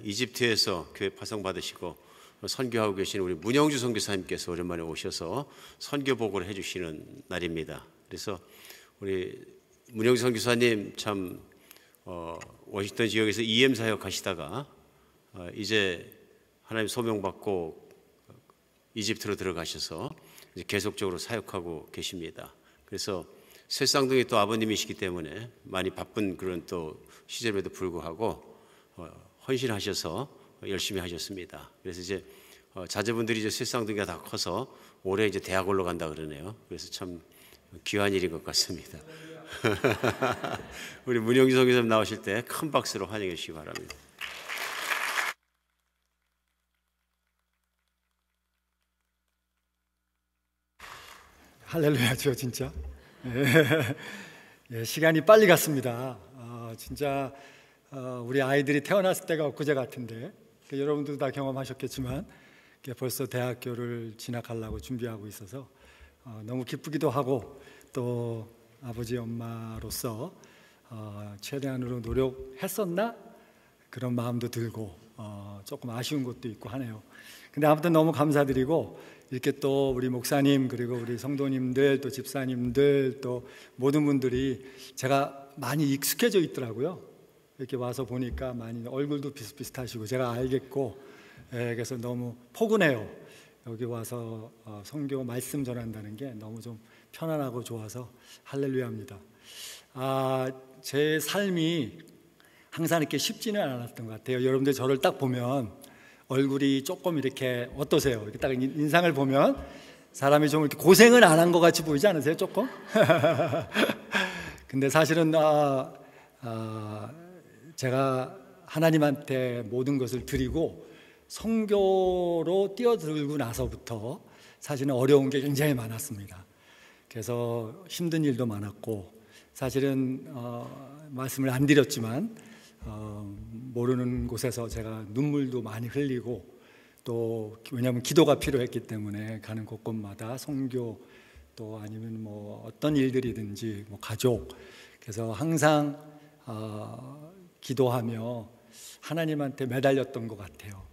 이집트에서 교회 파송 받으시고 선교하고 계신 우리 문영주 선교사님께서 오랜만에 오셔서 선교 보고를 해주시는 날입니다. 그래서 우리 문영주 선교사님 참 워싱턴 지역에서 EM 사역 하시다가 이제 하나님 소명 받고 이집트로 들어가셔서 이제 계속적으로 사역하고 계십니다. 그래서 쇠쌍둥이 또 아버님이시기 때문에 많이 바쁜 그런 또 시절에도 불구하고 헌신하셔서 열심히 하셨습니다. 그래서 이제 자제분들이 이제 쇠쌍둥이가 다 커서 올해 이제 대학 올라간다 그러네요. 그래서 참 귀한 일인 것 같습니다. 우리 문영주 선교사님 나오실 때 큰 박수로 환영해 주시기 바랍니다. 할렐루야죠, 진짜. 예, 시간이 빨리 갔습니다. 진짜 우리 아이들이 태어났을 때가 엊그제 같은데 여러분들도 다 경험하셨겠지만 벌써 대학교를 진학하려고 준비하고 있어서 너무 기쁘기도 하고 또 아버지 엄마로서 최대한으로 노력했었나 그런 마음도 들고 조금 아쉬운 것도 있고 하네요. 근데 아무튼 너무 감사드리고 이렇게 또 우리 목사님 그리고 우리 성도님들 또 집사님들 또 모든 분들이 제가 많이 익숙해져 있더라고요. 이렇게 와서 보니까 많이 얼굴도 비슷비슷하시고 제가 알겠고 그래서 너무 포근해요. 여기 와서 성교 말씀 전한다는 게 너무 좀 편안하고 좋아서 할렐루야입니다. 제 삶이 항상 이렇게 쉽지는 않았던 것 같아요. 여러분들 저를 딱 보면 얼굴이 조금 이렇게 어떠세요? 이렇게 딱 인상을 보면 사람이 좀 이렇게 고생은 안 한 것 같이 보이지 않으세요? 조금? 근데 사실은 제가 하나님한테 모든 것을 드리고 선교로 뛰어들고 나서부터 사실은 어려운 게 굉장히 많았습니다. 그래서 힘든 일도 많았고 사실은 말씀을 안 드렸지만 모르는 곳에서 제가 눈물도 많이 흘리고 또 왜냐하면 기도가 필요했기 때문에 가는 곳곳마다 선교 또 아니면 뭐 어떤 일들이든지 뭐 가족 그래서 항상 기도하며 하나님한테 매달렸던 것 같아요.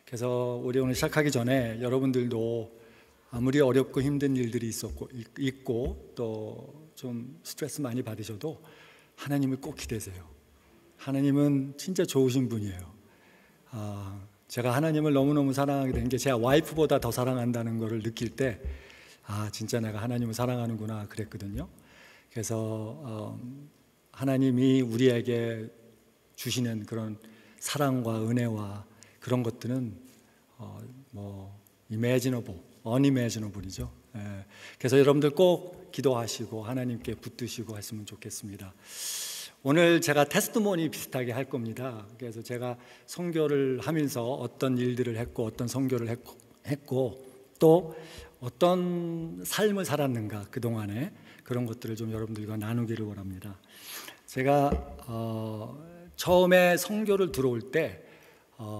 그래서 우리 오늘 시작하기 전에 여러분들도 아무리 어렵고 힘든 일들이 있고 또 좀 스트레스 많이 받으셔도 하나님을 꼭 기대세요. 하나님은 진짜 좋으신 분이에요. 제가 하나님을 너무너무 사랑하게 된 게 제가 와이프보다 더 사랑한다는 것을 느낄 때 진짜 내가 하나님을 사랑하는구나 그랬거든요. 그래서 하나님이 우리에게 주시는 그런 사랑과 은혜와 그런 것들은 imaginable, unimaginable이죠. 그래서 여러분들 꼭 기도하시고 하나님께 붙드시고 했으면 좋겠습니다. 오늘 제가 테스트모니 비슷하게 할 겁니다. 그래서 제가 선교를 하면서 어떤 일들을 했고 어떤 선교를 했고 또 어떤 삶을 살았는가 그동안에 그런 것들을 좀 여러분들과 나누기를 원합니다. 제가 처음에 선교를 들어올 때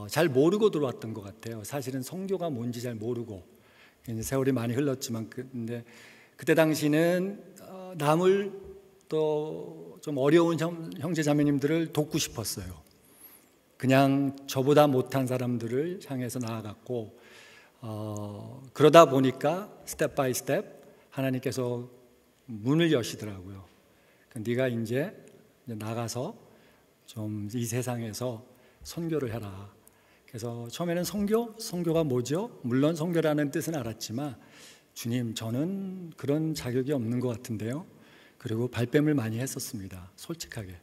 잘 모르고 들어왔던 것 같아요. 사실은 선교가 뭔지 잘 모르고 이제 세월이 많이 흘렀지만 근데 그때 당시는 남을 또 좀 어려운 형제 자매님들을 돕고 싶었어요. 그냥 저보다 못한 사람들을 향해서 나아갔고 그러다 보니까 스텝 바이 스텝 하나님께서 문을 여시더라고요. 네가 이제 나가서 좀 이 세상에서 선교를 해라. 그래서 처음에는 선교가 뭐죠? 물론 선교라는 뜻은 알았지만 주님 저는 그런 자격이 없는 것 같은데요. 그리고 발뺌을 많이 했었습니다. 솔직하게.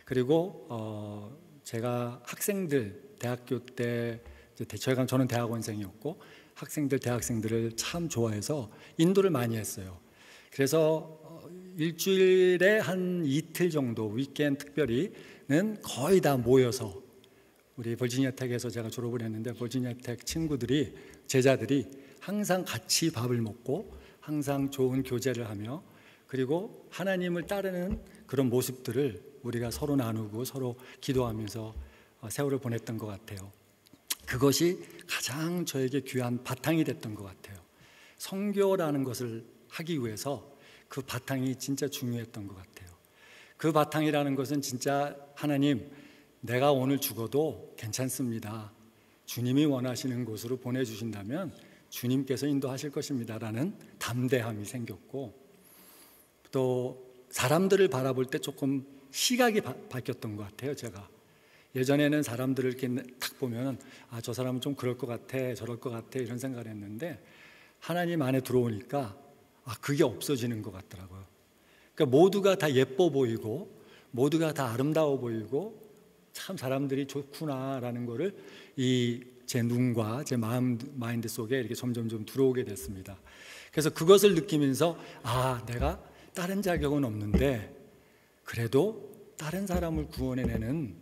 그리고 제가 학생들 대학교 때 저는 대학원생이었고 학생들 대학생들을 참 좋아해서 인도를 많이 했어요. 그래서 일주일에 한 이틀 정도 위켄드 특별히는 거의 다 모여서 우리 버지니아 텍에서 제가 졸업을 했는데 버지니아 텍 친구들이 제자들이 항상 같이 밥을 먹고 항상 좋은 교제를 하며 그리고 하나님을 따르는 그런 모습들을 우리가 서로 나누고 서로 기도하면서 세월을 보냈던 것 같아요. 그것이 가장 저에게 귀한 바탕이 됐던 것 같아요. 선교라는 것을 하기 위해서 그 바탕이 진짜 중요했던 것 같아요. 그 바탕이라는 것은 진짜 하나님 내가 오늘 죽어도 괜찮습니다. 주님이 원하시는 곳으로 보내주신다면 주님께서 인도하실 것입니다 라는 담대함이 생겼고, 또 사람들을 바라볼 때 조금 시각이 바뀌었던 것 같아요. 제가 예전에는 사람들을 이렇게 딱 보면 저 사람은 좀 그럴 것 같아, 저럴 것 같아 이런 생각을 했는데, 하나님 안에 들어오니까 그게 없어지는 것 같더라고요. 그러니까 모두가 다 예뻐 보이고 모두가 다 아름다워 보이고 참 사람들이 좋구나라는 거를 제 눈과 제 마인드 속에 이렇게 점점 좀 들어오게 됐습니다. 그래서 그것을 느끼면서 내가 다른 자격은 없는데 그래도 다른 사람을 구원해내는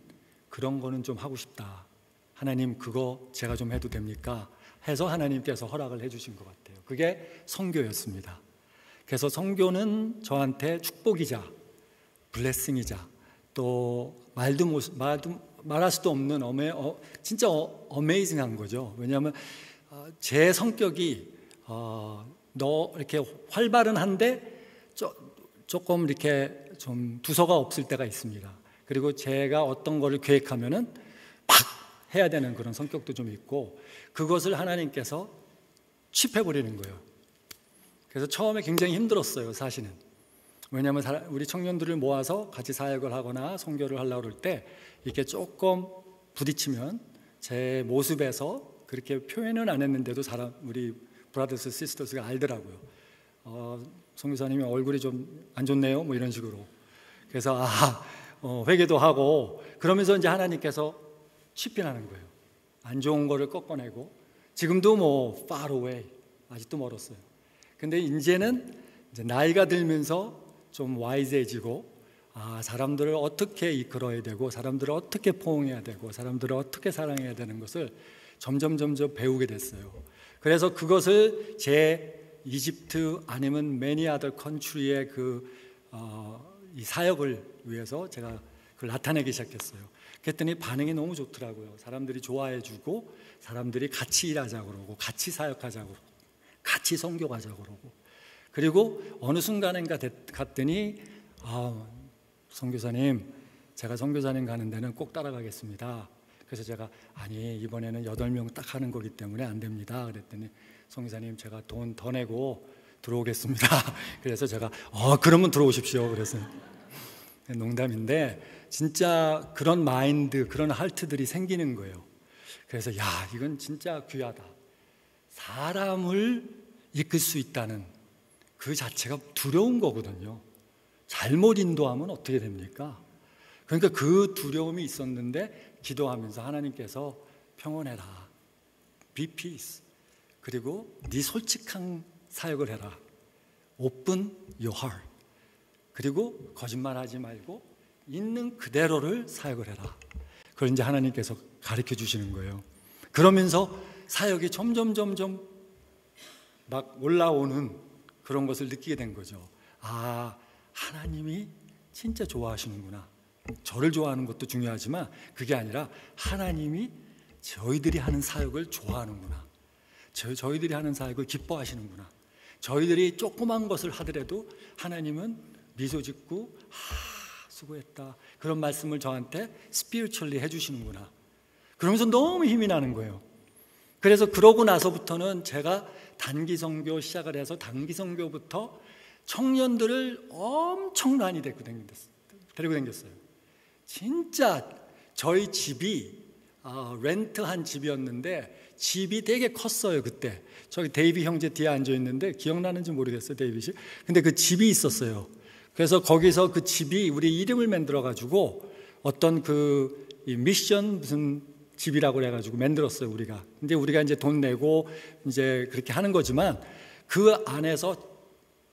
그런 거는 좀 하고 싶다. 하나님, 그거 제가 좀 해도 됩니까? 해서 하나님께서 허락을 해주신 것 같아요. 그게 선교였습니다. 그래서 선교는 저한테 축복이자 블레싱이자 또 말할 수도 없는 진짜 어메이징한 거죠. 왜냐하면 제 성격이 이렇게 활발은 한데 조금 이렇게 좀 두서가 없을 때가 있습니다. 그리고 제가 어떤 거를 계획하면은 막 해야 되는 그런 성격도 좀 있고, 그것을 하나님께서 칩해버리는 거예요. 그래서 처음에 굉장히 힘들었어요, 사실은. 왜냐하면 우리 청년들을 모아서 같이 사역을 하거나 선교를 하려고 그럴 때 이렇게 조금 부딪히면 제 모습에서 그렇게 표현은 안 했는데도 우리 브라더스 시스터스가 알더라고요. 선교사님이 얼굴이 좀 안 좋네요, 뭐 이런 식으로. 그래서 회개도 하고 그러면서 이제 하나님께서 치핀하는 거예요. 안 좋은 거를 꺾어내고, 지금도 far away, 아직도 멀었어요. 근데 이제는 나이가 들면서 좀 와이즈해지고, 사람들을 어떻게 이끌어야 되고, 사람들을 어떻게 포용해야 되고, 사람들을 어떻게 사랑해야 되는 것을 점점 배우게 됐어요. 그래서 그것을 제 이집트 아니면 many other country의 이 사역을 위해서 제가 그걸 나타내기 시작했어요. 그랬더니 반응이 너무 좋더라고요. 사람들이 좋아해주고, 사람들이 같이 일하자고 그러고, 같이 사역하자고 그러고, 같이 선교하자고 그러고, 그리고 어느 순간인가 갔더니 선교사님, 제가 선교사님 가는 데는 꼭 따라가겠습니다. 그래서 제가 이번에는 8명 딱 하는 거기 때문에 안 됩니다. 그랬더니 선교사님, 제가 돈 더 내고 들어오겠습니다. 그래서 제가 그러면 들어오십시오. 그래서 농담인데 진짜 그런 마인드, 그런 할트들이 생기는 거예요. 그래서 이건 진짜 귀하다. 사람을 이끌 수 있다는 그 자체가 두려운 거거든요. 잘못 인도하면 어떻게 됩니까? 그러니까 그 두려움이 있었는데 기도하면서 하나님께서 평온해라, be peace, 그리고 네 솔직한 사역을 해라, open your heart, 그리고 거짓말하지 말고 있는 그대로를 사역을 해라. 그걸 이제 하나님께서 가르쳐 주시는 거예요. 그러면서 사역이 점점 막 올라오는 그런 것을 느끼게 된 거죠. 하나님이 진짜 좋아하시는구나. 저를 좋아하는 것도 중요하지만 그게 아니라 하나님이 저희들이 하는 사역을 좋아하는구나. 저희들이 하는 사역을 기뻐하시는구나. 저희들이 조그만 것을 하더라도 하나님은 미소 짓고 수고했다, 그런 말씀을 저한테 스피리추얼리 해주시는구나. 그러면서 너무 힘이 나는 거예요. 그래서 그러고 나서부터는 제가 단기 선교 시작을 해서 단기 선교부터 청년들을 엄청 많이 데리고 다녔어요. 진짜 저희 집이 렌트한 집이었는데 집이 되게 컸어요. 그때 저기 데이비 형제 뒤에 앉아 있는데 기억나는지 모르겠어요, 데이빗이. 근데 그 집이 있었어요. 그래서 거기서 그 집이 우리 이름을 만들어 가지고 어떤 이 미션 무슨 집이라고 해가지고 만들었어요, 우리가. 근데 우리가 이제 돈 내고 이제 그렇게 하는 거지만 그 안에서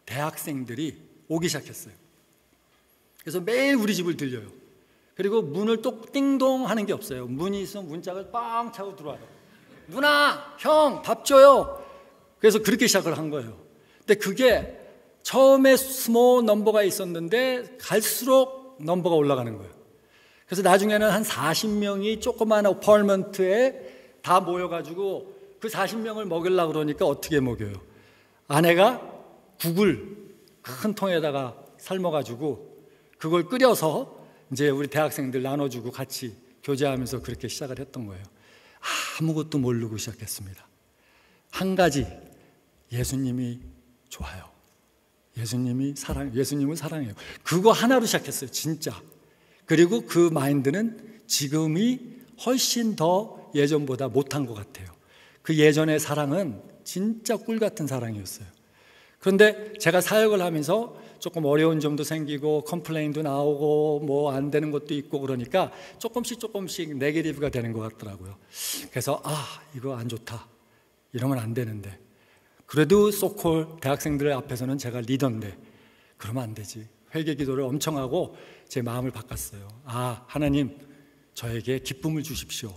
대학생들이 오기 시작했어요. 그래서 매일 우리 집을 들려요. 그리고 문을 똑 띵동 하는 게 없어요. 문이 있으면 문짝을 빵 차고 들어와요. 누나, 형, 밥 줘요. 그래서 그렇게 시작을 한 거예요. 근데 그게 처음에 스몰 넘버가 있었는데 갈수록 넘버가 올라가는 거예요. 그래서 나중에는 한 40명이 조그마한 어파트먼트에 다 모여가지고 그 40명을 먹이려고 그러니까 어떻게 먹여요? 아내가 국을 큰 통에다가 삶아가지고 그걸 끓여서 이제 우리 대학생들 나눠주고 같이 교제하면서 그렇게 시작을 했던 거예요. 아무것도 모르고 시작했습니다. 한 가지, 예수님이 좋아요. 예수님은 사랑해요. 그거 하나로 시작했어요, 진짜. 그리고 그 마인드는 지금이 훨씬 더 예전보다 못한 것 같아요. 그 예전의 사랑은 진짜 꿀 같은 사랑이었어요. 그런데 제가 사역을 하면서 조금 어려운 점도 생기고 컴플레인도 나오고 뭐 안 되는 것도 있고 그러니까 조금씩 네게티브가 되는 것 같더라고요. 그래서 이거 안 좋다, 이러면 안 되는데, 그래도 소콜 대학생들 앞에서는 제가 리더인데 그러면 안 되지. 회개 기도를 엄청 하고 제 마음을 바꿨어요. 하나님, 저에게 기쁨을 주십시오.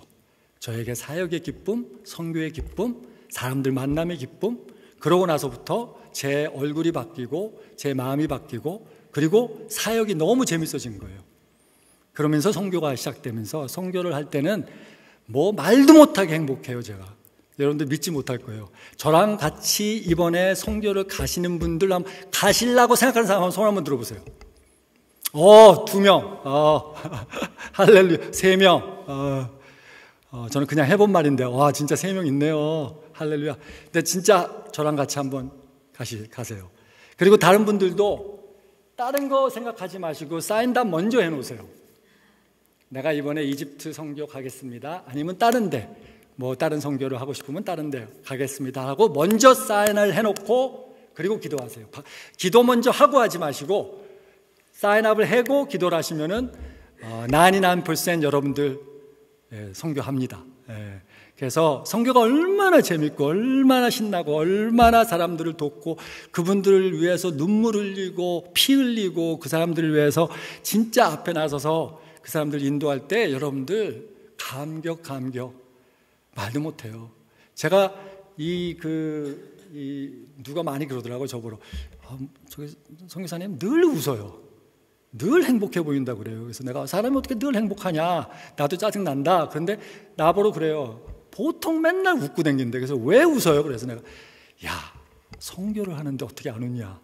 저에게 사역의 기쁨, 선교의 기쁨, 사람들 만남의 기쁨. 그러고 나서부터 제 얼굴이 바뀌고 제 마음이 바뀌고, 그리고 사역이 너무 재밌어진 거예요. 그러면서 선교가 시작되면서, 선교를 할 때는 뭐 말도 못하게 행복해요. 제가, 여러분들 믿지 못할 거예요. 저랑 같이 이번에 선교를 가시는 분들, 한번 가시려고 생각하는 사람 손 한번 들어보세요. 2명, 할렐루야. 3명, 저는 그냥 해본 말인데, 진짜 3명 있네요. 할렐루야. 근데 진짜 저랑 같이 한번 가세요. 그리고 다른 분들도 다른 거 생각하지 마시고 사인답 먼저 해놓으세요. 내가 이번에 이집트 선교 가겠습니다, 아니면 다른 데, 뭐 다른 선교를 하고 싶으면 다른 데 가겠습니다 하고 먼저 사인을 해놓고, 그리고 기도하세요. 기도 먼저 하고 하지 마시고 사인업을 하고 기도를 하시면은 99% 여러분들 선교합니다. 그래서 선교가 얼마나 재밌고 얼마나 신나고 얼마나 사람들을 돕고 그분들을 위해서 눈물 흘리고 피 흘리고 그 사람들을 위해서 진짜 앞에 나서서 그 사람들 인도할 때 여러분들 감격 말도 못해요. 제가 누가 많이 그러더라고요, 저보러. 저기 선교사님 늘 웃어요. 늘 행복해 보인다고 그래요. 그래서 내가, 사람이 어떻게 늘 행복하냐, 나도 짜증난다. 그런데 나보러 그래요. 보통 맨날 웃고 댕긴대. 그래서 왜 웃어요? 그래서 내가, 선교를 하는데 어떻게 안 웃냐.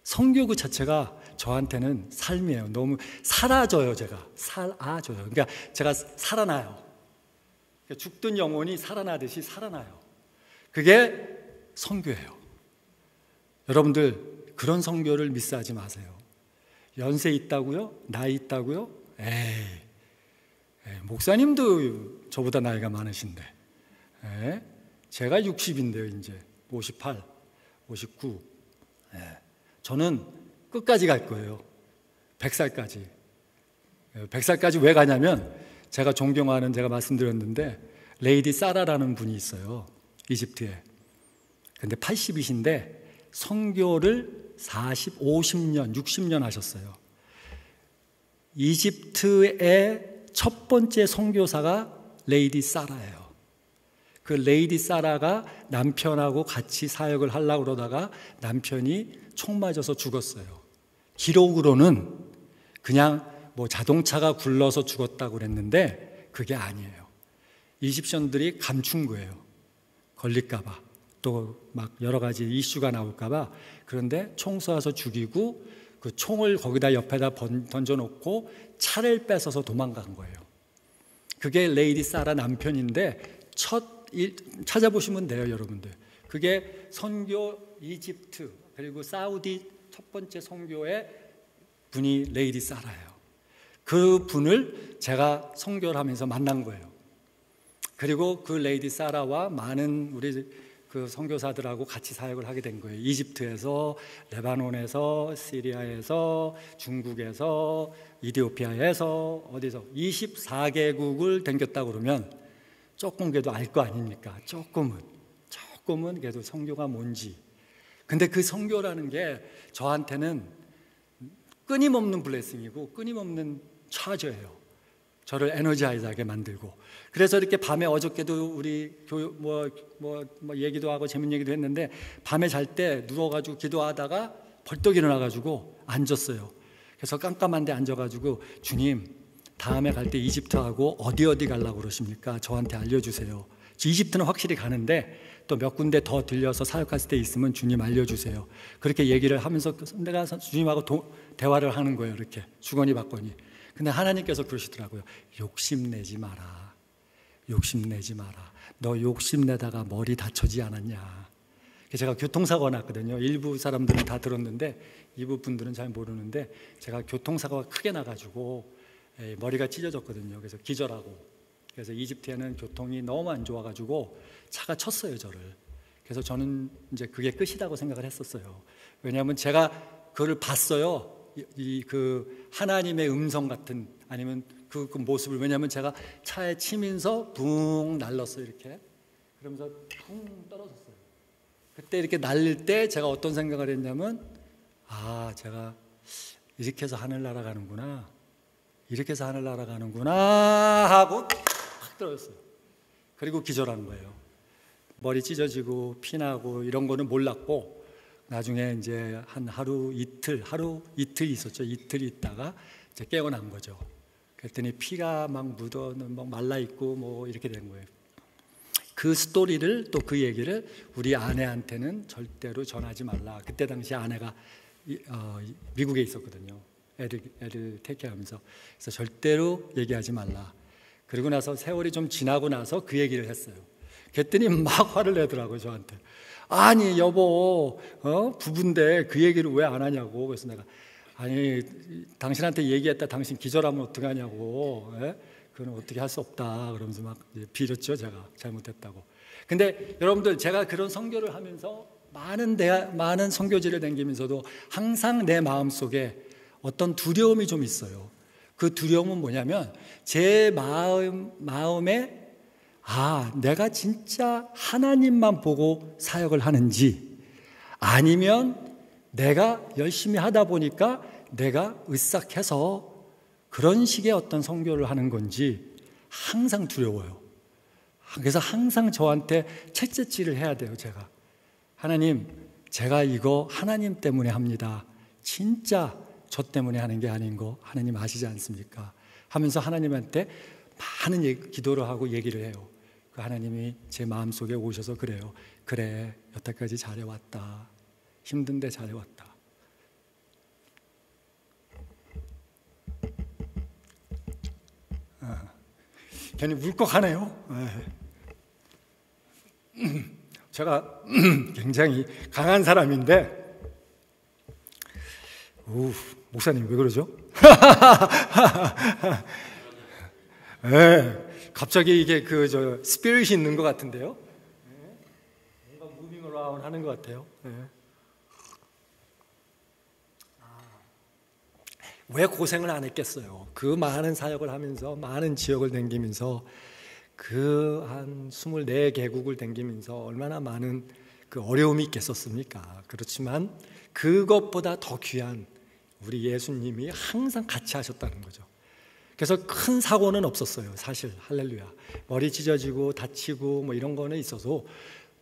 선교 그 자체가 저한테는 삶이에요. 너무 살아져요. 제가 살아져요. 그러니까 제가 살아나요. 죽던 영혼이 살아나듯이 살아나요. 그게 선교예요. 여러분들 그런 선교를 미스하지 마세요. 연세 있다고요? 나이 있다고요? 목사님도 저보다 나이가 많으신데, 제가 60인데요, 이제 58, 59. 저는 끝까지 갈 거예요. 100살까지. 100살까지 왜 가냐면, 제가 존경하는, 제가 말씀드렸는데 레이디 사라라는 분이 있어요, 이집트에. 근데 80이신데 선교를 40, 50년, 60년 하셨어요. 이집트의 첫 번째 선교사가 레이디 사라예요. 그 레이디 사라가 남편하고 같이 사역을 하려고 그러다가 남편이 총 맞아서 죽었어요. 기록으로는 그냥 뭐 자동차가 굴러서 죽었다고 그랬는데 그게 아니에요. 이집션들이 감춘 거예요. 걸릴까봐, 또 막 여러 가지 이슈가 나올까봐. 그런데 총 쏘아서 죽이고 그 총을 거기다 옆에다 던져놓고 차를 뺏어서 도망간 거예요. 그게 레이디 사라 남편인데 찾아보시면 돼요, 여러분들. 그게 선교 이집트 그리고 사우디 첫 번째 선교의 분이 레이디 사라예요. 그 분을 제가 선교를 하면서 만난 거예요. 그리고 그 레이디 사라와 많은 우리 그 선교사들하고 같이 사역을 하게 된 거예요. 이집트에서, 레바논에서, 시리아에서, 중국에서, 이디오피아에서, 어디서 24개국을 댕겼다고 그러면 조금 그래도 알 거 아닙니까? 조금은 그래도 선교가 뭔지. 근데 그 선교라는 게 저한테는 끊임없는 블레싱이고 끊임없는 차저예요. 저를 에너자이즈하게 만들고. 그래서 이렇게 밤에, 어저께도 우리 얘기도 하고 재밌는 얘기도 했는데, 밤에 잘 때 누워가지고 기도하다가 벌떡 일어나가지고 앉았어요. 그래서 깜깜한데 앉아가지고, 주님, 다음에 갈 때 이집트하고 어디 가려고 그러십니까? 저한테 알려주세요. 이집트는 확실히 가는데 또 몇 군데 더 들려서 사역할 때 있으면 주님 알려주세요. 그렇게 얘기를 하면서 내가 주님하고 대화를 하는 거예요. 이렇게 주거니 받거니. 근데 하나님께서 그러시더라고요. 욕심내지 마라. 욕심내지 마라. 너 욕심내다가 머리 다쳐지 않았냐. 제가 교통사고가 났거든요. 일부 사람들은 다 들었는데 일부 분들은 잘 모르는데 제가 교통사고가 크게 나가지고 머리가 찢어졌거든요. 그래서 기절하고, 그래서 이집트에는 교통이 너무 안 좋아가지고 차가 쳤어요, 저를. 그래서 저는 이제 그게 끝이라고 생각을 했었어요. 왜냐하면 제가 그걸 봤어요. 그 하나님의 음성 같은, 아니면 그 모습을. 왜냐하면 제가 차에 치면서 붕 날랐어요, 이렇게. 그러면서 붕 떨어졌어요. 그때 이렇게 날릴 때 제가 어떤 생각을 했냐면, 아, 제가 이렇게 해서 하늘 날아가는구나, 이렇게 해서 하늘 날아가는구나 하고 확 떨어졌어요. 그리고 기절하는 거예요. 머리 찢어지고 피나고 이런 거는 몰랐고, 나중에 이제 한 하루 이틀 있었죠. 이틀 있다가 이제 깨어난 거죠. 그랬더니 피가 막 묻어 막 말라 있고 뭐 이렇게 된 거예요. 그 스토리를, 또 그 얘기를 우리 아내한테는 절대로 전하지 말라. 그때 당시 아내가 미국에 있었거든요. 애를 테이크하면서. 그래서 절대로 얘기하지 말라. 그리고 나서 세월이 좀 지나고 나서 그 얘기를 했어요. 그랬더니 막 화를 내더라고요, 저한테. 아니 여보, 부부인데 그 얘기를 왜 안 하냐고. 그래서 내가, 아니 당신한테 얘기했다 당신 기절하면 어떡하냐고. 그건 어떻게 할 수 없다 그러면서 막 빌었죠, 제가 잘못했다고. 근데 여러분들, 제가 그런 선교를 하면서 많은 선교지를 다니면서도 항상 내 마음속에 어떤 두려움이 좀 있어요. 그 두려움은 뭐냐면, 제 마음에 내가 진짜 하나님만 보고 사역을 하는지, 아니면 내가 열심히 하다 보니까 내가 으싹해서 그런 식의 어떤 선교를 하는 건지 항상 두려워요. 그래서 항상 저한테 채찍질을 해야 돼요, 제가. 하나님, 제가 이거 하나님 때문에 합니다. 진짜 저 때문에 하는 게 아닌 거 하나님 아시지 않습니까? 하면서 하나님한테 많은 기도를 하고 얘기를 해요. 그 하나님이 제 마음속에 오셔서 그래요. 그래, 여태까지 잘해왔다. 힘든데 잘해왔다. 괜히 울컥하네요. 제가 굉장히 강한 사람인데, 목사님 왜 그러죠? 갑자기 이게 스피릿이 있는 것 같은데요. 뭔가 무빙 어라운드 하는 것 같아요. 왜 고생을 안 했겠어요? 그 많은 사역을 하면서, 많은 지역을 다니면서, 그 한 24개국을 다니면서 얼마나 많은 그 어려움이 있겠었습니까? 그렇지만 그것보다 더 귀한 우리 예수님이 항상 같이 하셨다는 거죠. 그래서 큰 사고는 없었어요, 사실. 할렐루야. 머리 찢어지고 다치고 뭐 이런 거는 있어서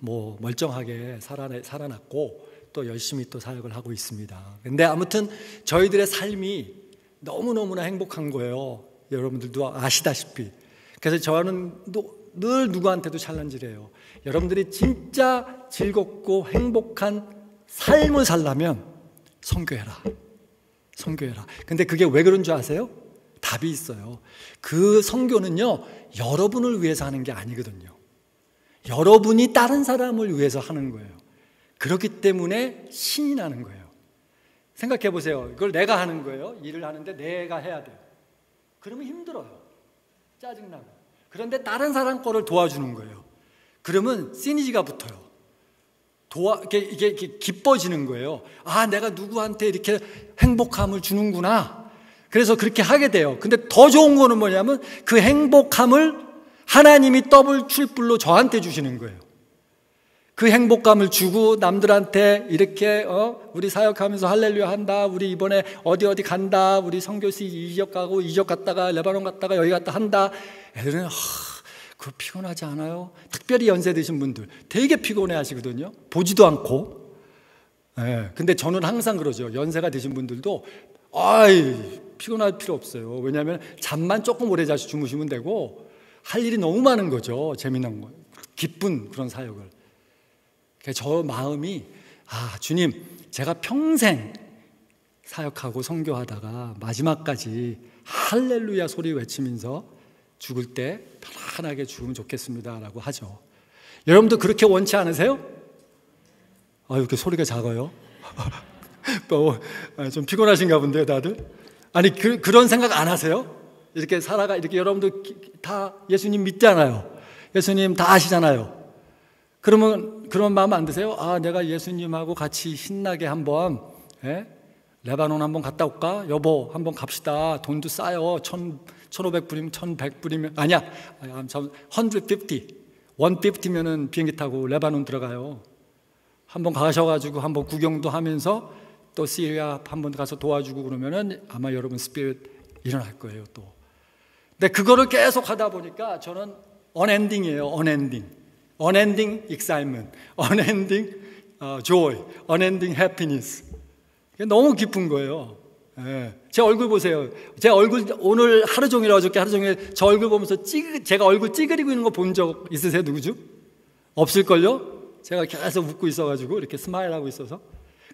뭐 멀쩡하게 살아났고, 또 열심히 또 사역을 하고 있습니다. 근데 아무튼 저희들의 삶이 너무너무나 행복한 거예요. 여러분들도 아시다시피. 그래서 저는 늘 누구한테도 챌린지를 해요. 여러분들이 진짜 즐겁고 행복한 삶을 살려면 선교해라. 선교해라. 근데 그게 왜 그런 줄 아세요? 답이 있어요. 그 선교는요, 여러분을 위해서 하는 게 아니거든요. 여러분이 다른 사람을 위해서 하는 거예요. 그렇기 때문에 신이 나는 거예요. 생각해 보세요. 이걸 내가 하는 거예요. 일을 하는데 내가 해야 돼요. 그러면 힘들어요. 짜증나고. 그런데 다른 사람 거를 도와주는 거예요. 그러면 시니지가 붙어요. 이게 기뻐지는 거예요. 내가 누구한테 이렇게 행복함을 주는구나. 그래서 그렇게 하게 돼요. 근데 더 좋은 거는 뭐냐면, 그 행복함을 하나님이 더블 트리플로 저한테 주시는 거예요. 그 행복감을 주고 남들한테 이렇게 우리 사역하면서 할렐루야 한다, 우리 이번에 어디 간다, 우리 선교시 이적 가고 이적 갔다가 레바논 갔다가 여기 갔다 한다. 애들은 그거 피곤하지 않아요? 특별히 연세 드신 분들 되게 피곤해 하시거든요. 보지도 않고. 근데 저는 항상 그러죠. 연세가 드신 분들도 피곤할 필요 없어요. 왜냐하면 잠만 조금 오래 자서 주무시면 되고, 할 일이 너무 많은 거죠. 재미난 거, 기쁜 그런 사역을. 저 마음이, 주님, 제가 평생 사역하고 선교하다가 마지막까지 할렐루야 소리 외치면서 죽을 때 편안하게 죽으면 좋겠습니다라고 하죠. 여러분도 그렇게 원치 않으세요? 이렇게 소리가 작아요. 좀 피곤하신가 본데요, 다들? 아니, 그런 생각 안 하세요? 이렇게 살아가, 이렇게 여러분들 다 예수님 믿잖아요. 예수님 다 아시잖아요. 그러면 그런 마음 안 드세요? 내가 예수님하고 같이 신나게 한번, 레바논 한번 갔다 올까? 여보, 한번 갑시다. 돈도 싸요. 1,500불이면, 1,100불이면, 아니야. 150면은 비행기 타고 레바논 들어가요. 한번 가셔가지고 한번 구경도 하면서 또 시리아 한번 가서 도와주고 그러면은 아마 여러분 스피릿 일어날 거예요, 또. 근데 그거를 계속 하다 보니까 저는 unending이에요, unending excitement, unending joy, unending happiness. 너무 기쁜 거예요. 제 얼굴 보세요. 제 얼굴 오늘 하루 종일, 어저께 하루 종일 저 얼굴 보면서 제가 얼굴 찌그리고 있는 거 본 적 있으세요? 누구죠? 없을걸요? 제가 계속 웃고 있어가지고 이렇게 스마일하고 있어서.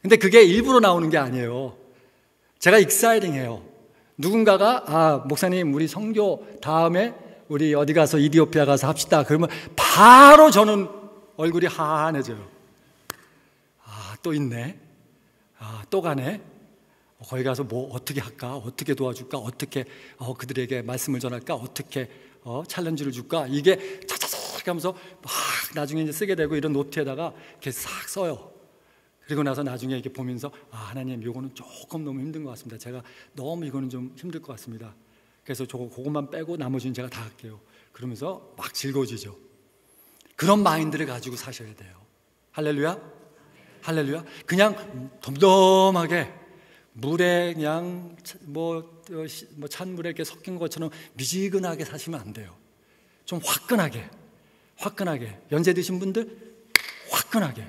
근데 그게 일부러 나오는 게 아니에요. 제가 익사이딩해요. 누군가가 목사님 우리 선교 다음에 우리 어디 가서 이디오피아 가서 합시다. 그러면 바로 저는 얼굴이 하한해져요. 또 있네. 또 가네. 거기 가서 뭐 어떻게 할까? 어떻게 도와줄까? 어떻게 그들에게 말씀을 전할까? 어떻게 챌린지를 줄까? 이게 차차차 하면서 막 나중에 이제 쓰게 되고 이런 노트에다가 이렇게 싹 써요. 그리고 나서 나중에 이렇게 보면서 하나님 이거는 조금 너무 힘든 것 같습니다. 제가 너무 이거는 좀 힘들 것 같습니다. 그래서 그것만 빼고 나머지는 제가 다 할게요. 그러면서 막 즐거워지죠. 그런 마인드를 가지고 사셔야 돼요. 할렐루야? 할렐루야? 그냥 덤덤하게 물에 그냥 찬물에 이렇게 섞인 것처럼 미지근하게 사시면 안 돼요. 좀 화끈하게 연세 드신 분들 화끈하게.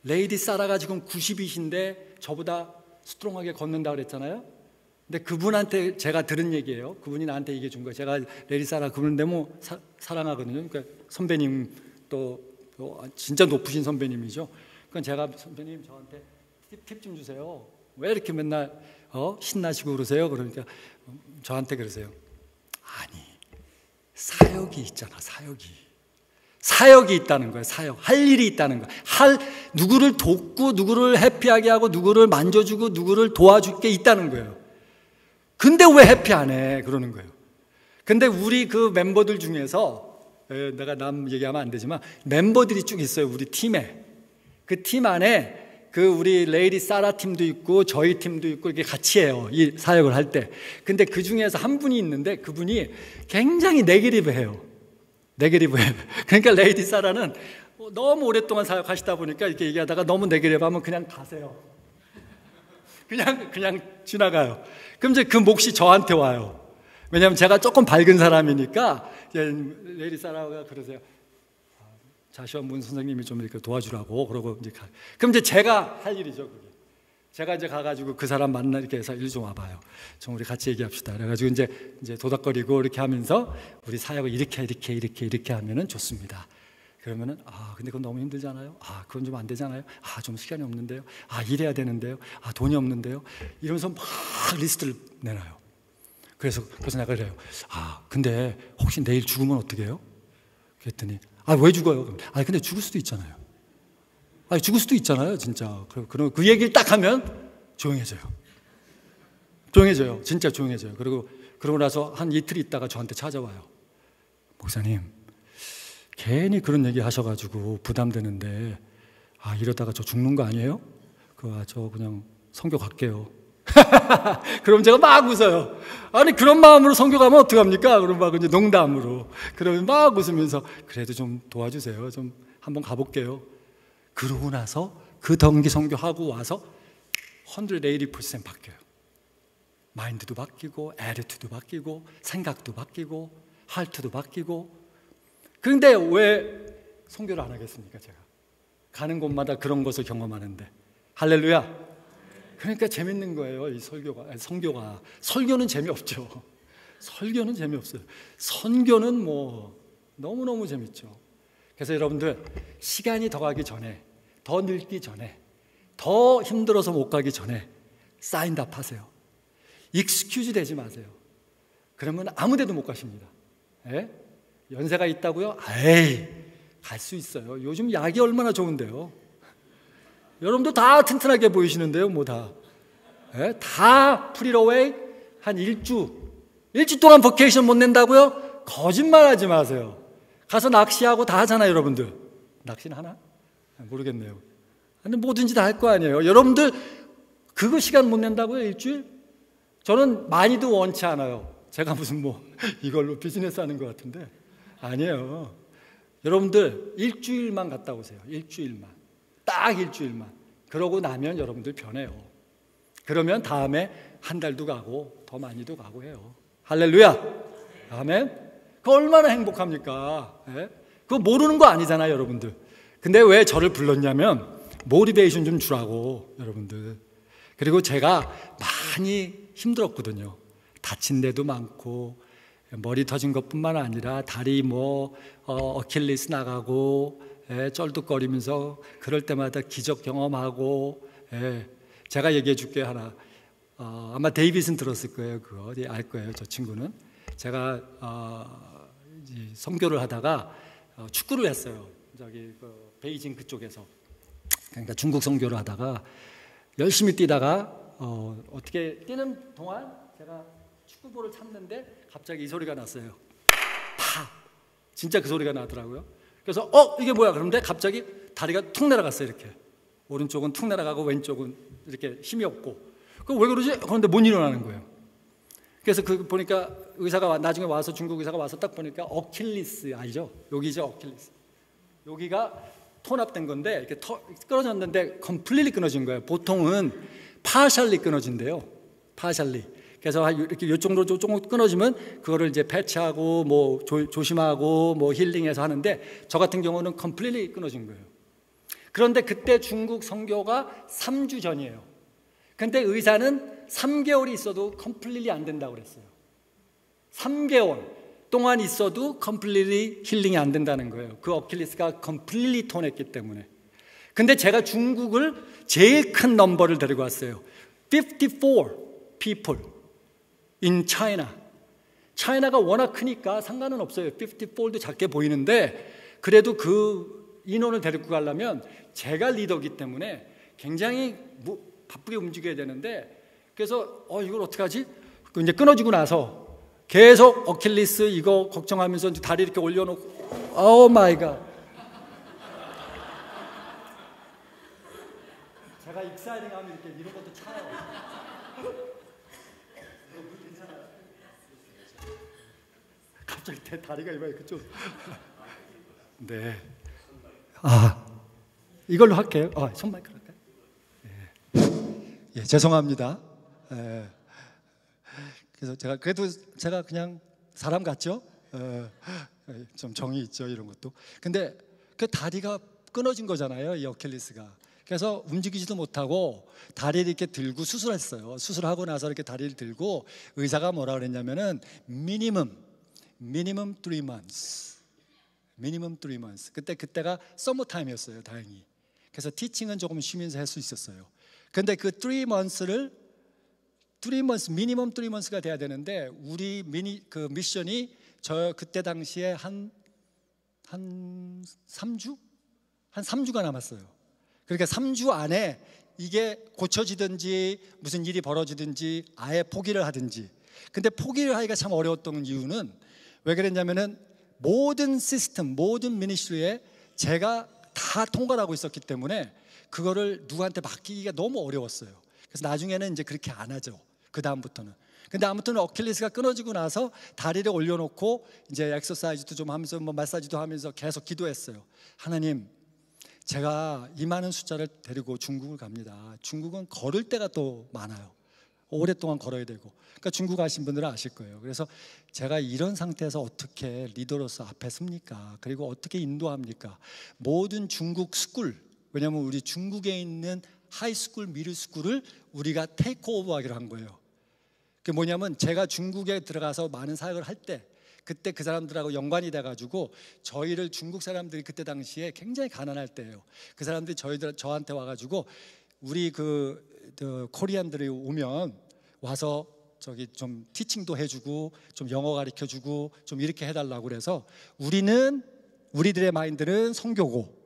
레이디 사라가 지금 90이신데 저보다 스트롱하게 걷는다 그랬잖아요. 근데 그분한테 제가 들은 얘기예요. 그분이 나한테 얘기해 준 거예요. 제가 레이디 사라 그분 너무 사랑하거든요. 그러니까 선배님 또 진짜 높으신 선배님이죠. 그러니까 제가 선배님 저한테 팁 좀 주세요. 왜 이렇게 맨날 신나시고 그러세요? 그러니까 저한테 그러세요. 아니 사역이 있잖아. 사역이 있다는 거예요. 할 일이 있다는 거예요. 누구를 돕고 누구를 해피하게 하고 누구를 만져주고 누구를 도와줄 게 있다는 거예요. 근데 왜 해피 안 해? 그러는 거예요. 근데 우리 그 멤버들 중에서 내가 남 얘기하면 안 되지만 멤버들이 쭉 있어요. 우리 팀에. 그 팀 안에 그 우리 레이디 사라 팀도 있고 저희 팀도 있고 이렇게 같이 해요. 이 사역을 할 때. 근데 그 중에서 한 분이 있는데 그분이 굉장히 네거티브해요. 그러니까 레이디 사라는 너무 오랫동안 사역하시다 보니까 이렇게 얘기하다가 너무 네거티브하면 그냥 가세요. 그냥 지나가요. 그럼 이제 그 몫이 저한테 와요. 왜냐하면 제가 조금 밝은 사람이니까 레이디 사라가 그러세요. 자시원 문 선생님이 좀 이렇게 도와주라고 그러고 이제 그럼 이제 제가 할 일이죠. 그게. 제가 이제 가가지고 그 사람 만나 이렇게 해서 일 좀 와봐요. 좀 우리 같이 얘기합시다. 그래가지고 이제 도닥거리고 이렇게 하면서 우리 사역을 이렇게 하면은 좋습니다. 그러면은 근데 그건 너무 힘들잖아요. 그건 좀 안 되잖아요. 좀 시간이 없는데요. 일해야 되는데요. 돈이 없는데요. 이러면서 막 리스트를 내놔요. 그래서 내가 그래요. 근데 혹시 내일 죽으면 어떻게 해요? 그랬더니 왜 죽어요? 근데 죽을 수도 있잖아요. 죽을 수도 있잖아요, 진짜. 그럼 그 얘기를 딱 하면 조용해져요. 진짜 조용해져요. 그러고 나서 한 이틀 있다가 저한테 찾아와요. 목사님, 괜히 그런 얘기 하셔가지고 부담되는데, 이러다가 저 죽는 거 아니에요? 저 그냥 선교 갈게요. 그럼 제가 막 웃어요. 그런 마음으로 선교 가면 어떡합니까? 그럼 막 이제 농담으로. 그러면 막 웃으면서 그래도 좀 도와주세요. 좀 한번 가볼게요. 그러고 나서 그 동기 선교하고 와서 180% 바뀌어요. 마인드도 바뀌고, 애티튜드도 바뀌고, 생각도 바뀌고, 할투도 바뀌고. 그런데 왜 선교를 안 하겠습니까? 제가 가는 곳마다 그런 것을 경험하는데. 할렐루야. 그러니까 재밌는 거예요. 이 선교가. 설교는 재미없죠. 설교는 재미없어요. 선교는 너무너무 재밌죠. 그래서 여러분들 시간이 더 가기 전에, 더 늙기 전에, 더 힘들어서 못 가기 전에 사인답 하세요. 익스큐즈 되지 마세요. 그러면 아무 데도 못 가십니다. 예? 연세가 있다고요? 에이, 갈 수 있어요. 요즘 약이 얼마나 좋은데요. 여러분도 다 튼튼하게 보이시는데요, 뭐 다. 예? 다 프리러웨이 한 일주 동안 버케이션 못 낸다고요? 거짓말하지 마세요. 가서 낚시하고 다 하잖아요, 여러분들. 낚시는 하나? 모르겠네요. 근데 뭐든지 다 할 거 아니에요. 여러분들 그거 시간 못 낸다고요, 일주일? 저는 많이도 원치 않아요. 제가 무슨 뭐 이걸로 비즈니스 하는 것 같은데 아니에요. 여러분들 일주일만 갔다 오세요. 일주일만. 딱 일주일만. 그러고 나면 여러분들 변해요. 그러면 다음에 한 달도 가고 더 많이도 가고 해요. 할렐루야. 아멘. 그 얼마나 행복합니까? 예? 그거 모르는 거 아니잖아요, 여러분들. 근데 왜 저를 불렀냐면 모티베이션 좀 주라고, 여러분들. 그리고 제가 많이 힘들었거든요. 다친 데도 많고 머리 터진 것뿐만 아니라 다리 어킬리스 나가고 쩔뚝거리면서 그럴 때마다 기적 경험하고 제가 얘기해 줄게요, 하나. 아마 데이빗은 들었을 거예요. 그거 알 거예요. 저 친구는 제가 선교를 하다가 축구를 했어요. 저기 베이징 그쪽에서. 그러니까 중국 선교를 하다가 열심히 뛰다가 어떻게 뛰는 동안 제가 축구볼을 찾는데 갑자기 이 소리가 났어요. 팍! 진짜 그 소리가 나더라고요. 그래서 이게 뭐야? 그런데 갑자기 다리가 툭 내려갔어요. 이렇게 오른쪽은 툭 내려가고 왼쪽은 이렇게 힘이 없고. 왜 그러지? 그런데 못 일어나는 거예요. 그래서 보니까 의사가 나중에 와서 중국 의사가 와서 딱 보니까 어킬리스 알죠? 여기죠, 어킬리스. 여기가 톤압된 건데 이렇게 끊어졌는데 컴플리트리 끊어진 거예요. 보통은 파셜리 끊어진대요. 파셜리. 그래서 이렇게 요 정도 조금 끊어지면 그거를 이제 패치하고 뭐 조심하고 뭐 힐링해서 하는데 저 같은 경우는 컴플리트리 끊어진 거예요. 그런데 그때 중국 선교가 3주 전이에요. 근데 의사는 3개월이 있어도 컴플리트리 안 된다고 그랬어요. 3개월 동안 있어도 컴플리트리 힐링이 안 된다는 거예요. 그 어킬리스가 컴플리트리 톤했기 때문에. 근데 제가 중국을 제일 큰 넘버를 데리고 왔어요. 54 people in China. 차이나가 워낙 크니까 상관은 없어요. 54도 작게 보이는데 그래도 그 인원을 데리고 가려면 제가 리더이기 때문에 굉장히 바쁘게 움직여야 되는데 그래서 이걸 어떻게 하지? 이제 끊어지고 나서 계속 어킬리스 이거 걱정하면서 이제 다리 이렇게 올려놓고 오 마이 갓. 제가 익사이딩 하면 이렇게 이런 것도 차요. 괜찮아요? 갑자기 내 다리가 이렇게 좀. 네. 이걸로 할게요. 손마이크 할까요? 예, 죄송합니다. 그래서 제가 그냥 사람 같죠? 좀 정이 있죠, 이런 것도. 근데 그 다리가 끊어진 거잖아요, 이 어킬리스가. 그래서 움직이지도 못하고 다리를 이렇게 들고 수술했어요. 수술하고 나서 이렇게 다리를 들고 의사가 뭐라 그랬냐면은 미니멈 3 months. 미니멈 3 months. 그때가 서머 타임이었어요, 다행히. 그래서 티칭은 조금 쉬면서 할 수 있었어요. 근데 그 3 months를 3 months, 미니멈 3 months가 돼야 되는데 우리 그 미션이 그때 당시에 한 3주? 한 3주가 남았어요. 그러니까 3주 안에 이게 고쳐지든지 무슨 일이 벌어지든지 아예 포기를 하든지. 근데 포기를 하기가 참 어려웠던 이유는 왜 그랬냐면은 모든 시스템, 모든 미니스트리에 제가 다 통과를 하고 있었기 때문에 그거를 누구한테 맡기기가 너무 어려웠어요. 그래서 나중에는 이제 그렇게 안 하죠. 그 다음부터는. 근데 아무튼 어킬리스가 끊어지고 나서 다리를 올려놓고 이제 엑서사이즈도 좀 하면서 뭐 마사지도 하면서 계속 기도했어요. 하나님, 제가 이 많은 숫자를 데리고 중국을 갑니다. 중국은 걸을 때가 또 많아요. 오랫동안 걸어야 되고. 그러니까 중국 가신 분들은 아실 거예요. 그래서 제가 이런 상태에서 어떻게 리더로서 앞에 섭니까? 그리고 어떻게 인도합니까? 모든 중국 스쿨, 왜냐하면 우리 중국에 있는 하이스쿨, 미들스쿨을 우리가 테이크오버 하기로 한 거예요. 그게 뭐냐면 제가 중국에 들어가서 많은 사역을 할 때 그때 그 사람들하고 연관이 돼가지고 저희를 중국 사람들이 그때 당시에 굉장히 가난할 때예요. 그 사람들이 저한테 와가지고 우리 그 코리안들이 오면 와서 저기 좀 티칭도 해주고 좀 영어 가르쳐주고 좀 이렇게 해달라고 그래서 우리들의 마인드는 선교고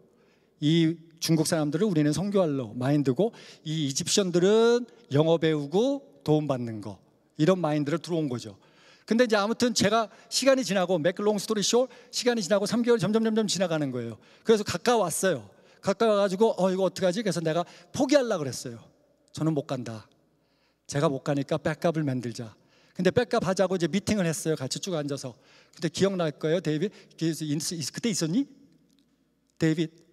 이 중국 사람들은 우리는 선교할로 마인드고 이 이집션들은 영어 배우고 도움받는 거 이런 마인드로 들어온 거죠. 근데 이제 아무튼 제가 시간이 지나고 make long story short 시간이 지나고 3개월 점점 지나가는 거예요. 그래서 가까웠어요. 가까워가지고 이거 어떡하지? 그래서 내가 포기하려고 그랬어요. 저는 못 간다. 제가 못 가니까 백업을 만들자. 근데 백업 하자고 이제 미팅을 했어요. 같이 쭉 앉아서. 근데 기억날 거예요, 데이빗. 그때 있었니? 데이빗.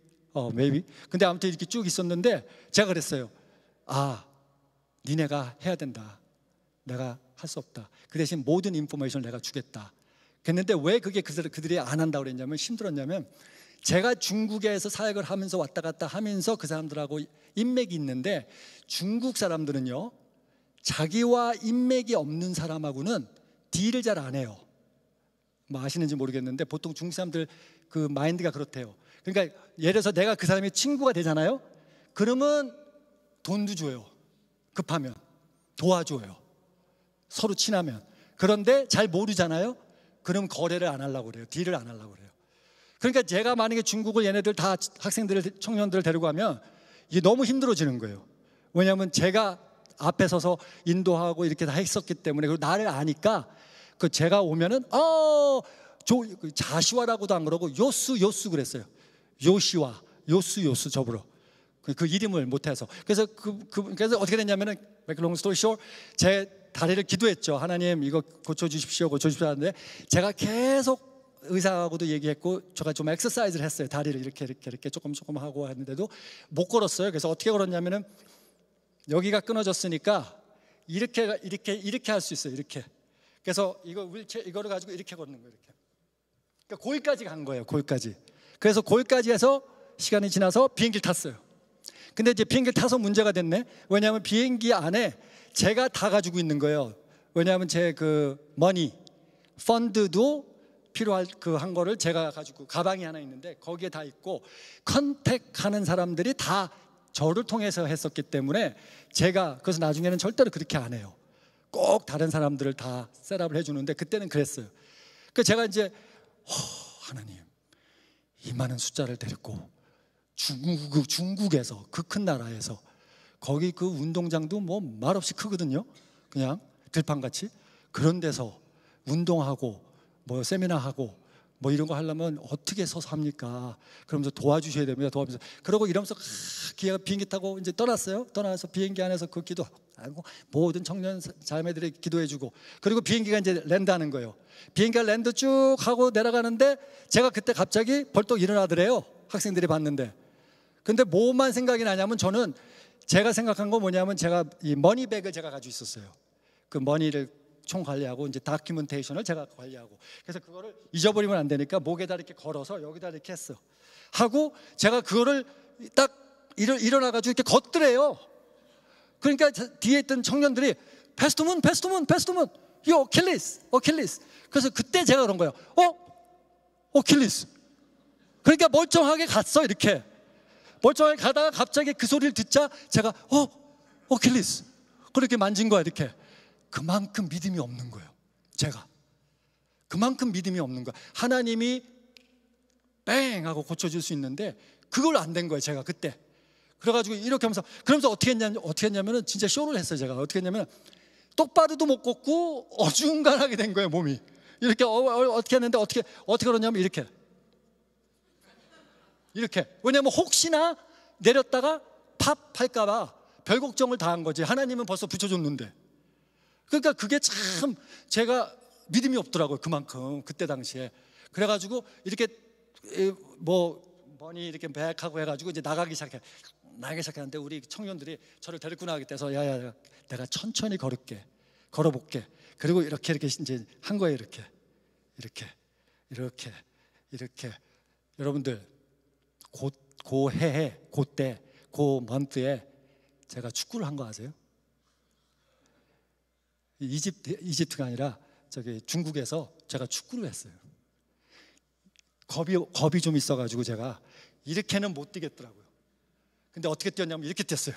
maybe. 근데 아무튼 이렇게 쭉 있었는데 제가 그랬어요. 니네가 해야 된다. 내가 할 수 없다. 그 대신 모든 인포메이션을 내가 주겠다. 그랬는데 왜 그게 그들이 안 한다고 그랬냐면 힘들었냐면 제가 중국에서 사역을 하면서 왔다 갔다 하면서 그 사람들하고 인맥이 있는데 중국 사람들은요 자기와 인맥이 없는 사람하고는 딜을 잘 안 해요. 뭐 아시는지 모르겠는데 보통 중국 사람들 그 마인드가 그렇대요. 그러니까 예를 들어서 내가 그 사람의 친구가 되잖아요. 그러면 돈도 줘요. 급하면 도와줘요. 서로 친하면. 그런데 잘 모르잖아요. 그럼 거래를 안 하려고 그래요. 딜을 안 하려고 그래요. 그러니까 제가 만약에 중국을 얘네들 다 학생들을 청년들을 데리고 가면 이게 너무 힘들어지는 거예요. 왜냐하면 제가 앞에 서서 인도하고 이렇게 다 했었기 때문에 그리고 나를 아니까 그 제가 오면은 자시와라고도 안 그러고 요수 그랬어요. 요시와 요수 저부러 그 이름을 못해서 그래서 그래서 어떻게 됐냐면은 make long story short 제 다리를 기도했죠. 하나님 이거 고쳐주십시오 하는데 제가 계속 의사하고도 얘기했고 제가 좀 엑서사이즈를 했어요. 다리를 이렇게 조금 하고 했는데도 못 걸었어요. 그래서 어떻게 걸었냐면은 여기가 끊어졌으니까 이렇게 할 수 있어요. 이렇게. 그래서 이거를 가지고 이렇게 걷는 거예요. 이렇게. 그러니까 거기까지 간 거예요. 거기까지. 그래서 거기까지 해서 시간이 지나서 비행기를 탔어요. 근데 이제 비행기를 타서 문제가 됐네. 왜냐하면 비행기 안에 제가 다 가지고 있는 거예요. 왜냐하면 제 그 머니, 펀드도 필요할 한 거를 제가 가지고 가방이 하나 있는데 거기에 다 있고 컨택하는 사람들이 다 저를 통해서 했었기 때문에 제가 그래서 나중에는 절대로 그렇게 안 해요. 꼭 다른 사람들을 다 셋업을 해주는데 그때는 그랬어요. 그래서 제가 이제 하나님 이 많은 숫자를 데리고 중국에서 그 큰 나라에서 거기 그 운동장도 뭐 말없이 크거든요. 그냥 들판같이 그런 데서 운동하고 뭐 세미나하고 뭐 이런 거 하려면 어떻게 서서 합니까? 그러면서 도와주셔야 됩니다. 도와주면서 그러고 이러면서 비행기 타고 이제 떠났어요. 떠나서 비행기 안에서 그 기도하고 모든 청년 자매들이 기도해주고 그리고 비행기가 이제 랜드하는 거예요. 비행기가 랜드 쭉 하고 내려가는데 제가 그때 갑자기 벌떡 일어나더래요. 학생들이 봤는데 근데 뭐만 생각이 나냐면 저는 제가 생각한 건 뭐냐면 제가 이 머니백을 제가 가지고 있었어요. 그 머니를 총 관리하고 이제 다큐멘테이션을 제가 관리하고 그래서 그거를 잊어버리면 안 되니까 목에다 이렇게 걸어서 여기다 이렇게 했어. 하고 제가 그거를 딱 일어나가지고 이렇게 걷더래요. 그러니까 뒤에 있던 청년들이 패스트문 요 어킬리스. 그래서 그때 제가 그런 거예요. 어킬리스. 그러니까 멀쩡하게 갔어 이렇게. 멀쩡하게 가다가 갑자기 그 소리를 듣자 제가 어킬리스 그렇게 만진 거야 이렇게. 그만큼 믿음이 없는 거예요. 제가 그만큼 믿음이 없는 거야. 하나님이 뺑 하고 고쳐줄 수 있는데 그걸 안 된 거예요. 제가 그때 그래가지고 이렇게 하면서 그러면서 어떻게 했냐면은 진짜 쇼를 했어요. 제가 어떻게 했냐면 똑바로도 못 걷고 어중간하게 된 거예요. 몸이 이렇게 어떻게 했는데 어떻게 그러냐면 이렇게 왜냐면 혹시나 내렸다가 팝 할까봐 별 걱정을 다 한 거지. 하나님은 벌써 붙여줬는데. 그러니까 그게 참 제가 믿음이 없더라고요. 그만큼 그때 당시에. 그래가지고 이렇게 뭐 머니 이렇게 백하고 해가지고 이제 나가기 시작하는데 우리 청년들이 저를 데리고 나가기 때문에 야야 내가 천천히 걸어볼게. 그리고 이렇게 이제 한 거예요. 이렇게 여러분들 그때 그 먼트에 제가 축구를 한 거 아세요? 이집트가 아니라 저기 중국에서 제가 축구를 했어요. 겁이 좀 있어가지고 제가 이렇게는 못 뛰겠더라고요. 근데 어떻게 뛰었냐면 이렇게 뛰었어요.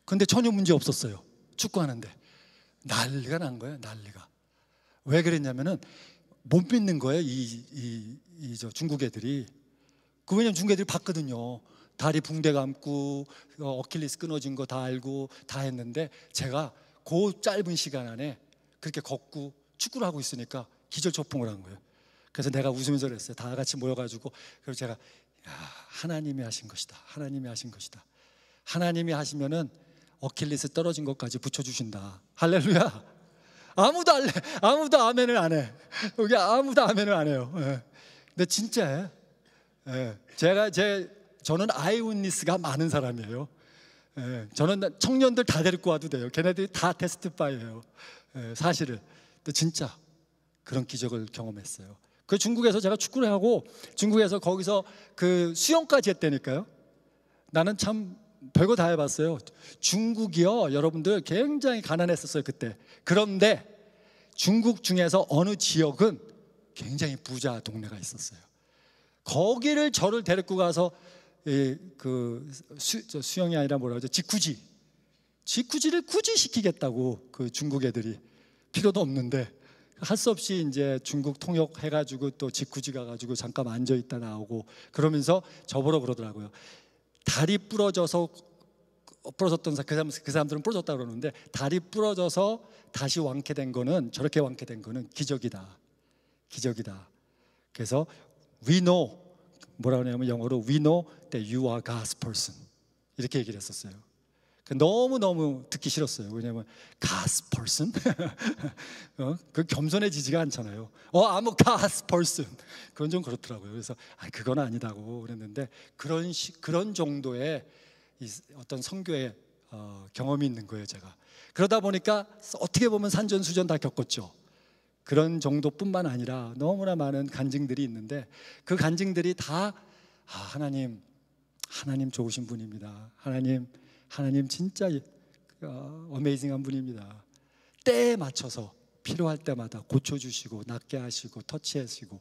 근데 전혀 문제 없었어요. 축구하는데 난리가 난 거예요. 난리가. 왜 그랬냐면은 못 믿는 거예요. 저 중국 애들이. 왜냐면 중국 애들이 봤거든요. 다리 붕대 감고 어킬리스 끊어진 거 다 알고 다 했는데 제가 그 짧은 시간 안에 그렇게 걷고 축구를 하고 있으니까 기절초풍을 한 거예요. 그래서 내가 웃으면서 그랬어요. 다 같이 모여가지고. 그래서 제가 하나님이 하신 것이다. 하나님이 하신 것이다. 하나님이 하시면은 어킬리스 떨어진 것까지 붙여주신다. 할렐루야. 아무도 아멘을 안 해. 여기 아무도 아멘을 안 해요. 예. 근데 진짜예요. 예. 저는 아이윈니스가 많은 사람이에요. 예. 저는 청년들 다 데리고 와도 돼요. 걔네들이 다 테스트파이예요. 예. 사실은. 근데 진짜 그런 기적을 경험했어요. 그 중국에서 제가 축구를 하고 중국에서 거기서 그 수영까지 했다니까요. 나는 참 별거 다 해봤어요. 중국이요, 여러분들 굉장히 가난했었어요 그때. 그런데 중국 중에서 어느 지역은 굉장히 부자 동네가 있었어요. 거기를 저를 데리고 가서 수영이 아니라 뭐라 그러죠? 직구지를 굳이 시키겠다고 그 중국 애들이. 필요도 없는데 할 수 없이 이제 중국 통역해가지고 또 직구지 가가지고 잠깐 앉아 있다 나오고 그러면서 저보러 그러더라고요. 다리 부러졌던 그 사람들은 부러졌다 그러는데 다리 부러져서 다시 완쾌된 거는, 저렇게 완쾌된 거는 기적이다. 그래서 we know, 뭐라고 하냐면 영어로 we know that you are God's person, 이렇게 얘기를 했었어요. 너무너무 듣기 싫었어요. 왜냐하면 God's person? 그 겸손해지지가 않잖아요. I'm a God's person. 그건 좀 그렇더라고요. 그래서 그건 아니다고 그랬는데 그런 정도의 어떤 선교의 경험이 있는 거예요, 제가. 그러다 보니까 어떻게 보면 산전수전 다 겪었죠. 그런 정도뿐만 아니라 너무나 많은 간증들이 있는데 그 간증들이 다 하나님 좋으신 분입니다. 하나님 진짜 어메이징한 분입니다. 때에 맞춰서 필요할 때마다 고쳐주시고 낫게 하시고 터치하시고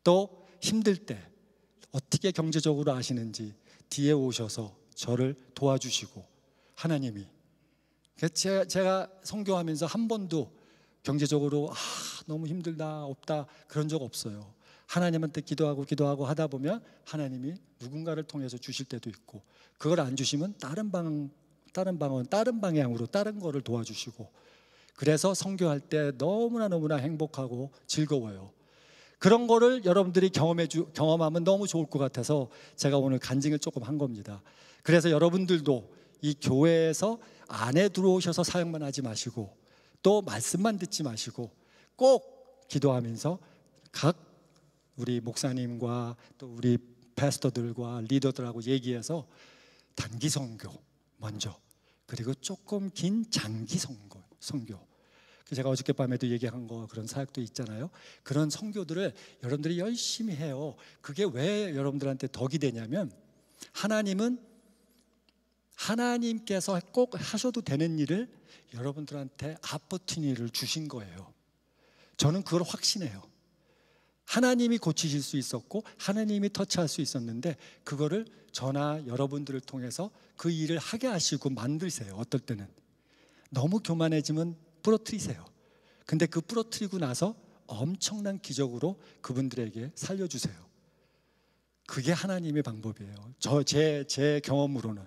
또 힘들 때 어떻게 경제적으로 아시는지 뒤에 오셔서 저를 도와주시고 하나님이. 제가 선교하면서 한 번도 경제적으로 너무 힘들다 없다 그런 적 없어요. 하나님한테 기도하고 하다 보면 하나님이 누군가를 통해서 주실 때도 있고 그걸 안 주시면 다른 방향으로 다른 거를 도와주시고 그래서 선교할 때 너무나 행복하고 즐거워요. 그런 거를 여러분들이 경험하면 너무 좋을 것 같아서 제가 오늘 간증을 조금 한 겁니다. 그래서 여러분들도 이 교회에서 안에 들어오셔서 사역만 하지 마시고 또 말씀만 듣지 마시고 꼭 기도하면서 각 우리 목사님과 또 우리 패스터들과 리더들하고 얘기해서 단기 선교 먼저, 그리고 조금 긴 장기 선교. 제가 어저께 밤에도 얘기한 거 그런 사역도 있잖아요. 그런 선교들을 여러분들이 열심히 해요. 그게 왜 여러분들한테 덕이 되냐면 하나님께서 꼭 하셔도 되는 일을 여러분들한테 아포티니를 주신 거예요. 저는 그걸 확신해요. 하나님이 고치실 수 있었고 하나님이 터치할 수 있었는데 그거를 저나 여러분들을 통해서 그 일을 하게 하시고 만드세요. 어떨 때는 너무 교만해지면 부러뜨리세요. 근데 그 부러뜨리고 나서 엄청난 기적으로 그분들에게 살려주세요. 그게 하나님의 방법이에요. 제 경험으로는.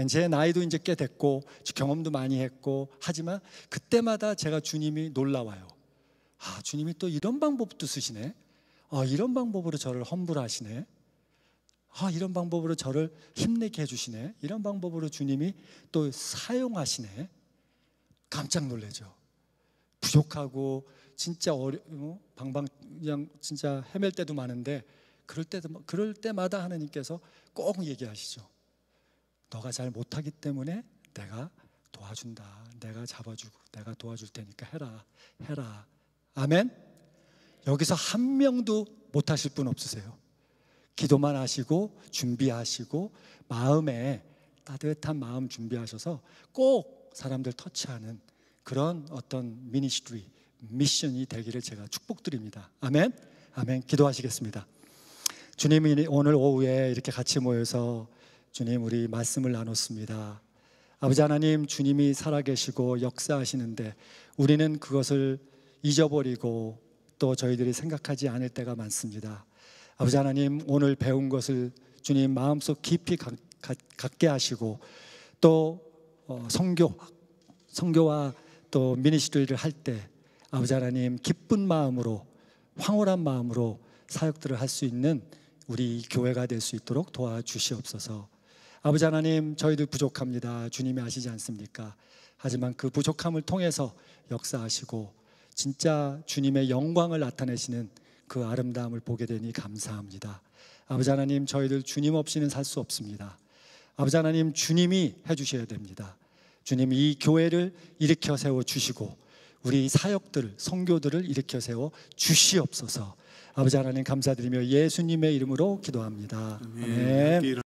제 나이도 이제 꽤 됐고 경험도 많이 했고 하지만 그때마다 제가 주님이 놀라워요. 주님이 또 이런 방법도 쓰시네. 이런 방법으로 저를 험불하시네. 이런 방법으로 저를 힘내게 해주시네. 이런 방법으로 주님이 또 사용하시네. 깜짝 놀라죠. 부족하고 진짜 그냥 진짜 헤맬 때도 많은데 그럴 때마다 하나님께서 꼭 얘기하시죠. 너가 잘 못하기 때문에 내가 도와준다. 내가 잡아주고 내가 도와줄 테니까 해라. 아멘. 여기서 한 명도 못하실 분 없으세요. 기도만 하시고 준비하시고 마음에 따뜻한 마음 준비하셔서 꼭 사람들 터치하는 그런 어떤 미션이 되기를 제가 축복드립니다. 아멘. 기도하시겠습니다. 주님이 오늘 오후에 이렇게 같이 모여서 주님 우리 말씀을 나눴습니다. 아버지 하나님, 주님이 살아계시고 역사하시는데 우리는 그것을 잊어버리고 또 저희들이 생각하지 않을 때가 많습니다. 아버지 하나님, 오늘 배운 것을 주님 마음속 깊이 갖게 하시고 또 선교와 또 미니스트리를 할 때 아버지 하나님 기쁜 마음으로, 황홀한 마음으로 사역들을 할 수 있는 우리 교회가 될 수 있도록 도와주시옵소서. 아버지 하나님, 저희들 부족합니다. 주님이 아시지 않습니까? 하지만 그 부족함을 통해서 역사하시고 진짜 주님의 영광을 나타내시는 그 아름다움을 보게 되니 감사합니다. 아버지 하나님, 저희들 주님 없이는 살 수 없습니다. 아버지 하나님, 주님이 해주셔야 됩니다. 주님, 이 교회를 일으켜 세워 주시고 우리 사역들, 선교들을 일으켜 세워 주시옵소서. 아버지 하나님 감사드리며 예수님의 이름으로 기도합니다. 아멘.